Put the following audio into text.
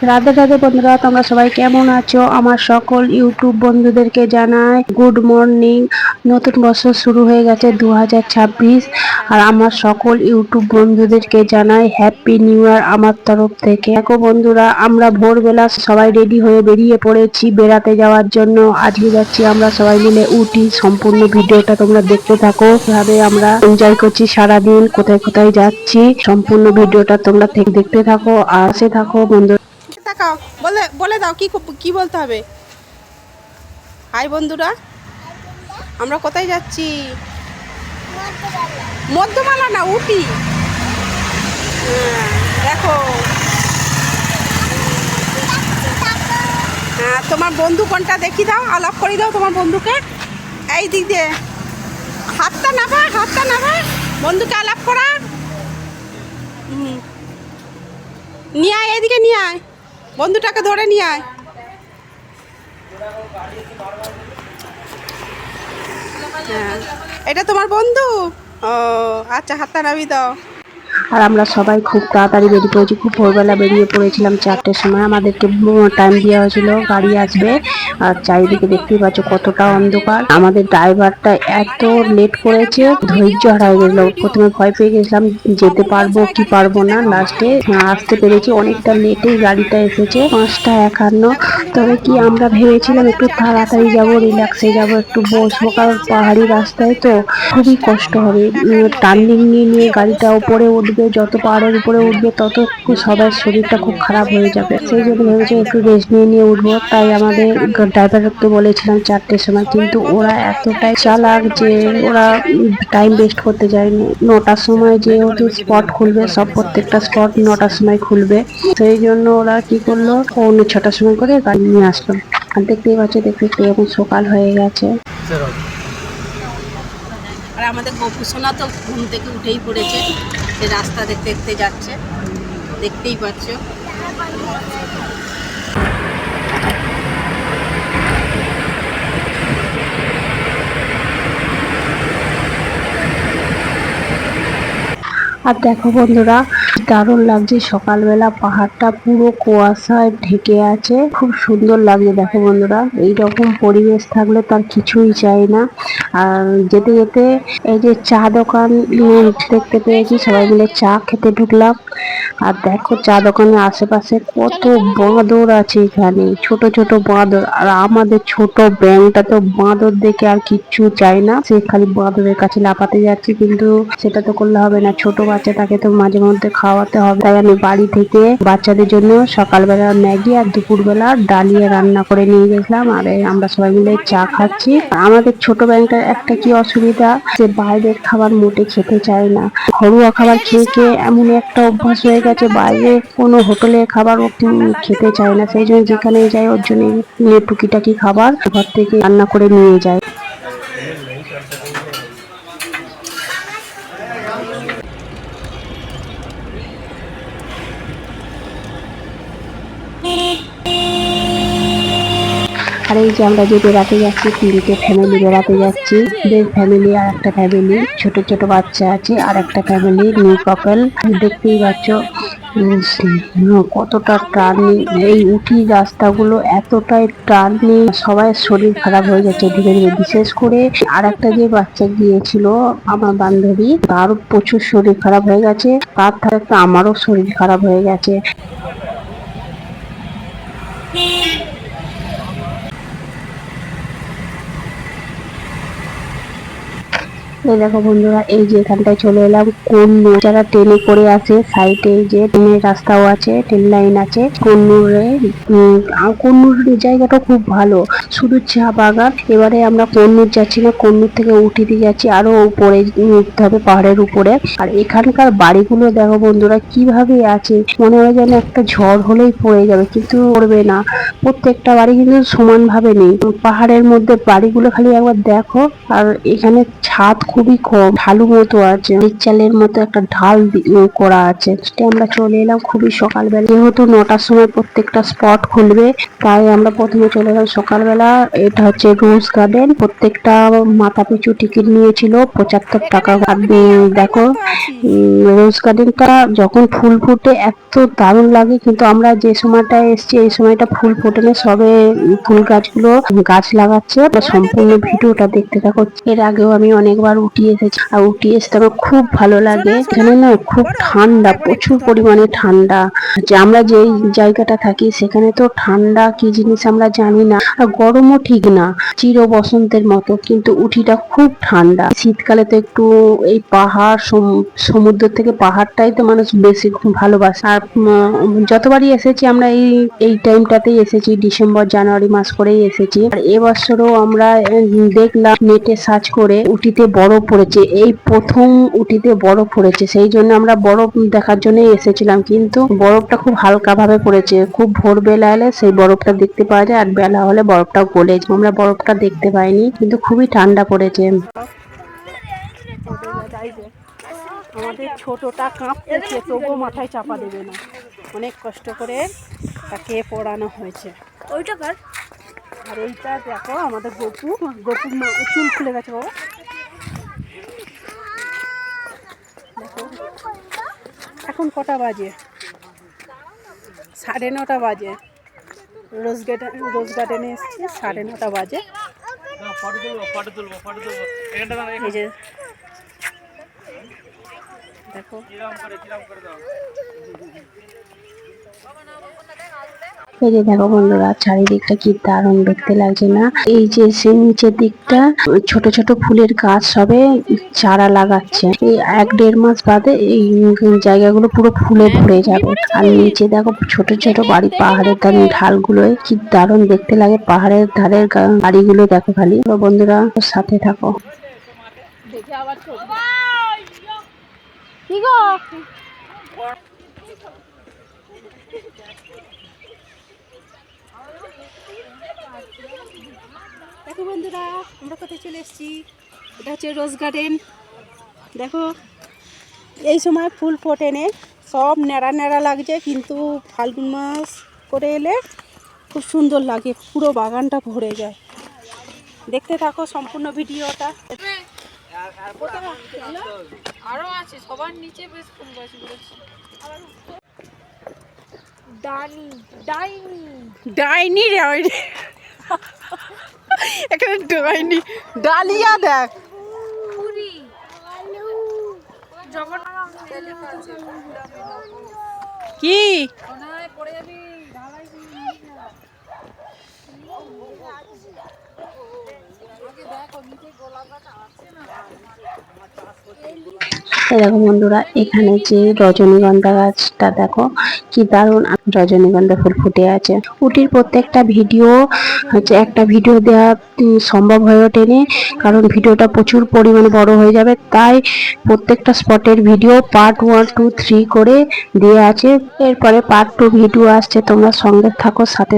রাধে রাধে বন্ধুরা, তোমরা সবাই কেমন আছো? আমার সকল ইউটিউব বন্ধুদেরকে জানাই গুড মর্নিং। নতুন বছর শুরু হয়ে গেছে 2026, আর আমার সকল ইউটিউব বন্ধুদেরকে জানাই হ্যাপি নিউ ইয়ার আমার তরফ থেকে। দেখো বন্ধুরা, আমরা ভোরবেলা সবাই রেডি হয়ে বেরিয়ে পড়েছি বেড়াতে যাওয়ার জন্য। আজকে যাচ্ছি আমরা সবাই মিলে উটি। সম্পূর্ণ ভিডিওটা তোমরা দেখতে থাকো, কিভাবে আমরা এনজয় করছি সারাদিন, কোথায় কোথায় যাচ্ছি। সম্পূর্ণ ভিডিওটা তোমরা দেখতে থাকো আর সে থাকো বন্ধু। তাকাও, বলে বলে দাও কি কি বলতে হবে। হাই বন্ধুরা, আমরা কোথায় যাচ্ছি? মধ্যমালা না, উটি। দেখো, হ্যাঁ, তোমার বন্ধু কোনটা দেখি দাও, আলাপ করে দাও তোমার বন্ধুকে। এই দিক দিয়ে হাতটা নাবা, হাতটা নাবা, বন্ধুকে আলাপ করা। নিয়ে আয়, এদিকে নিয়ে আয়, বন্ধুটাকে ধরে নিয়ে আয়। হ্যাঁ, এটা তোমার বন্ধু? ও আচ্ছা, হাতটা নাবি দাও। আর আমরা সবাই খুব তাড়াতাড়ি বেরিয়ে পড়েছি, খুব ভোরবেলা বেরিয়ে পড়েছিলাম। 4টের সময় আমাদেরকে টাইম দেওয়া হয়েছিল গাড়ি আসবে। আর চারিদিকে দেখতেই পাচ্ছ কতটা অন্ধকার। আমাদের ড্রাইভারটা এত লেট করেছে, ধৈর্য হারিয়ে গেছিল। প্রথমে ভয় পেয়ে গেছিলাম যেতে পারবো কি পারবো না। লাস্টে আসতে পেরেছি, অনেকটা লেটেই গাড়িটা এসেছে, 5টা 51। তবে কি আমরা ভেবেছিলাম একটু তাড়াতাড়ি যাব, রিল্যাক্সে যাব, একটু বসবো, কারণ পাহাড়ি রাস্তায় তো খুবই কষ্ট হবে। টার্নিং নিয়ে নিয়ে গাড়িটা উপরে উঠবে, যত পাহাড়ের উপরে উঠবে তত সবার শরীরটা খুব খারাপ হয়ে যাবে। সেই জন্য ভেবেছি একটু রেস্ট নিয়ে নিয়ে উঠবো। তাই আমাদের ড্রাইভারকে বলেছিলাম 4টের সময়, কিন্তু ওরা এতটাই চালাক যে ওরা টাইম ওয়েস্ট করতে চায়নি। 9টার সময় যেহেতু স্পট খুলবে, সব প্রত্যেকটা স্পট 9টার সময় খুলবে, সেই জন্য ওরা কি করলো, 6টার সময় করে গাড়ি নিয়ে আসলো। আর দেখতেই পাচ্ছ, দেখতে এখন সকাল হয়ে গেছে। আর আমাদের গপু সোনা তো ঘুম থেকে উঠেই পড়েছে, সে রাস্তা দেখতে দেখতে যাচ্ছে, দেখতেই পাচ্ছ। আর দেখো বন্ধুরা, দারুণ লাগছে। সকালবেলা পাহাড়টা পুরো কুয়াশায় ঢেকে আছে, খুব সুন্দর লাগছে। দেখো বন্ধুরা, এইরকম পরিবেশ থাকলে তার কিছুই চাই না। আর যেতে যেতে এই যে চা দোকান দেখতে পেয়েছি, সবাই মিলে চা খেতে ঢুকলাম। আর দেখো চা দোকানের আশেপাশে কত বাঁদর আছে, এখানে ছোট ছোট বাঁদর। আর আমাদের ছোট ব্যাংকটা তো বাঁদর দেখে আর কিচ্ছু চাই না, সে খালি বাঁদরের কাছে লাফাতে যাচ্ছে। কিন্তু সেটা তো করলে হবে না, ছোট বাচ্চাটাকে তো মাঝে মধ্যে খাওয়াতে হবে। তাই আমি বাড়ি থেকে বাচ্চাদের জন্য সকালবেলা ম্যাগি আর দুপুরবেলা ডালিয়া রান্না করে নিয়ে গেছিলাম। আর আমরা সবাই মিলে চা খাচ্ছি। আমাদের ছোট ব্যাংকটার একটা কি অসুবিধা, যে বাইরের খাবার মোটে খেতে চায় না। ঘরোয়া খাবার খেয়ে খেয়ে এমন একটা অভ্যাস হয়ে গেছে, বাইরে কোনো হোটেলে খাবার ও খেতে চায় না। সেই জন্য যেখানে যায় ওর জন্য টুকিটাকি খাবার ঘর থেকে রান্না করে নিয়ে যায়। আর এই যে আমরা যে বেড়াতে যাচ্ছি, 3টে ফ্যামিলি বেড়াতে যাচ্ছি। ফ্যামিলি আর একটা ফ্যামিলি, ছোট ছোট বাচ্চা আছে, আর একটা ফ্যামিলি নিউ কাপল। দেখতেই পাচ্ছ কতটা টার্নিং, এই উঠি রাস্তাগুলো এতটাই টার্নিং, সবাই শরীর খারাপ হয়ে যাচ্ছে ধীরে ধীরে। বিশেষ করে আর একটা যে বাচ্চা গিয়েছিল আমার বান্ধবী, তারও প্রচুর শরীর খারাপ হয়ে গেছে, তার থেকে আমারও শরীর খারাপ হয়ে গেছে। এই দেখো বন্ধুরা, এই যে এখানটায় চলে এলাম কন্নুর। যারা ট্রেনে করে আসে, সাইডে যে ট্রেনের রাস্তাও আছে, ট্রেন লাইন আছে কন্নুরে। কন্নুর জায়গাটা খুব ভালো, শুধু চা বাগান। এবারে আমরা কন্নুর যাচ্ছি না, কন্নুর থেকে উঠিতে যাচ্ছি, আরো উপরে উঠতে হবে পাহাড়ের উপরে। আর এখানকার বাড়িগুলো দেখো বন্ধুরা কিভাবে আছে, মনে হয় যেন একটা ঝড় হলেই পড়ে যাবে, কিন্তু পড়বে না। প্রত্যেকটা বাড়ি কিন্তু সমান ভাবে নেই, পাহাড়ের মধ্যে বাড়িগুলো খালি একবার দেখো। আর এখানে ছাদ খুবই কম, ঢালু মতো আছে, চালের মতো একটা ঢাল করা আছে। আমরা চলে এলাম খুবই সকালবেলা, যেহেতু 9টার সময় প্রত্যেকটা স্পট খুলবে, তাই আমরা প্রথমে চলে এলাম সকালবেলা। এটা হচ্ছে রোজ গার্ডেন, প্রত্যেকটা মাথা পিছু টিকিট নিয়েছিল 75 টাকা। দেখো রোজ গার্ডেনটা যখন ফুল ফুটে এত দারুণ লাগে, কিন্তু আমরা যে সময়টা এসেছি এই সময়টা ফুল ফোটে না, সবে ফুল গাছগুলো গাছ লাগাচ্ছে। সম্পূর্ণ ভিডিওটা দেখতে থাকো। এর আগেও আমি অনেকবার উঠি এসেছি, আর উঠি আসতে আমার খুব ভালো লাগে। এখানে না খুব ঠান্ডা, প্রচুর পরিমাণে ঠান্ডা। যে আমরা যেই জায়গাটা থাকি সেখানে তো ঠান্ডা কি জিনিস আমরা জানি না, আর গরমও ঠিক না, চির বসন্তের মতো, কিন্তু উঠিটা খুব ঠান্ডা। শীতকালে তো একটু এই পাহাড় সমুদ্র থেকে পাহাড়টাই তো মানুষ বেশি ভালোবাসে। আর যতবারই এসেছি আমরা এই টাইমটাতেই এসেছি, ডিসেম্বর জানুয়ারি মাস করেই এসেছি। আর এবছরও আমরা দেখলাম নেটে সার্চ করে উটিতে বরফ পড়েছে, এই প্রথম উটিতে বরফ পড়েছে, সেই জন্য আমরা বরফ দেখার জন্য এসেছিলাম। কিন্তু বরফটা খুব হালকা ভাবে পড়েছে, খুব ভোরবেলা এলে সেই বরফটা দেখতে পাওয়া যায়, আর বেলা হলে বরফটা গলে যায়। আমরা বরফটা দেখতে পাইনি, কিন্তু খুবই ঠান্ডা পড়েছে। আমাদের ছোটটা কাঁপতেছে, তবুও মাথায় চাপা দেবে না, অনেক কষ্ট করে তাকে পড়ানো হয়েছে। ওইটা কার? আর এইটা দেখো আমাদের গপু চুল খুলে গেছে বাবা। দেখো এখন কটা বাজে? 9:30 বাজে। রোজ গার্ডেনে এসেছি, 9:30 বাজে। এই যে দেখো এই যে দেখো বন্ধুরা, চারিদিকটা কি দারুণ দেখতে লাগছে না? এই যে সে নিচের দিকটা ছোট ছোট ফুলের গাছ সবে চারা লাগাচ্ছে, এই 1-1.5 মাস বাদে এই জায়গাগুলো পুরো ফুলে ভরে যাবে। আর নিচে দেখো ছোট ছোট বাড়ি, পাহাড়ের ধারে ঢালগুলোয় কি দারুণ দেখতে লাগে। পাহাড়ের ধারের বাড়িগুলো দেখো খালি। বন্ধুরা সাথে থাকো। কি গো দেখো বন্ধুরা, আমরা কোথায় চলে এসেছি? এটা হচ্ছে রোজ গার্ডেন। দেখো এই সময় ফুল ফোটে নে, সব ন্যাড়া ন্যাড়া লাগছে, কিন্তু ফাল্গুন মাস করে এলে খুব সুন্দর লাগে, পুরো বাগানটা ভরে যায়। দেখতে থাকো সম্পূর্ণ ভিডিওটা। আরো আছে সবার নিচে, বেশ ফুল গাছ রয়েছে। ডাইনি রে, এখানে ডাইনি, ডালিয়া দেখ। কি দেখো বন্ধুরা, এখানে যে রজনীগন্ধা গাছটা দেখো কি দারুণ রজনীগন্ধা ফুল ফুটে আছে। উটির প্রত্যেকটা ভিডিও হচ্ছে একটা ভিডিও দেওয়া সম্ভব হয়ে ওঠেনি, কারণ ভিডিওটা প্রচুর পরিমাণে বড় হয়ে যাবে, তাই প্রত্যেকটা স্পটের ভিডিও পার্ট 1, 2, 3 করে দেওয়া আছে। এরপরে পার্ট 2 ভিডিও আসছে, তোমরা সঙ্গে থাকো, সাথে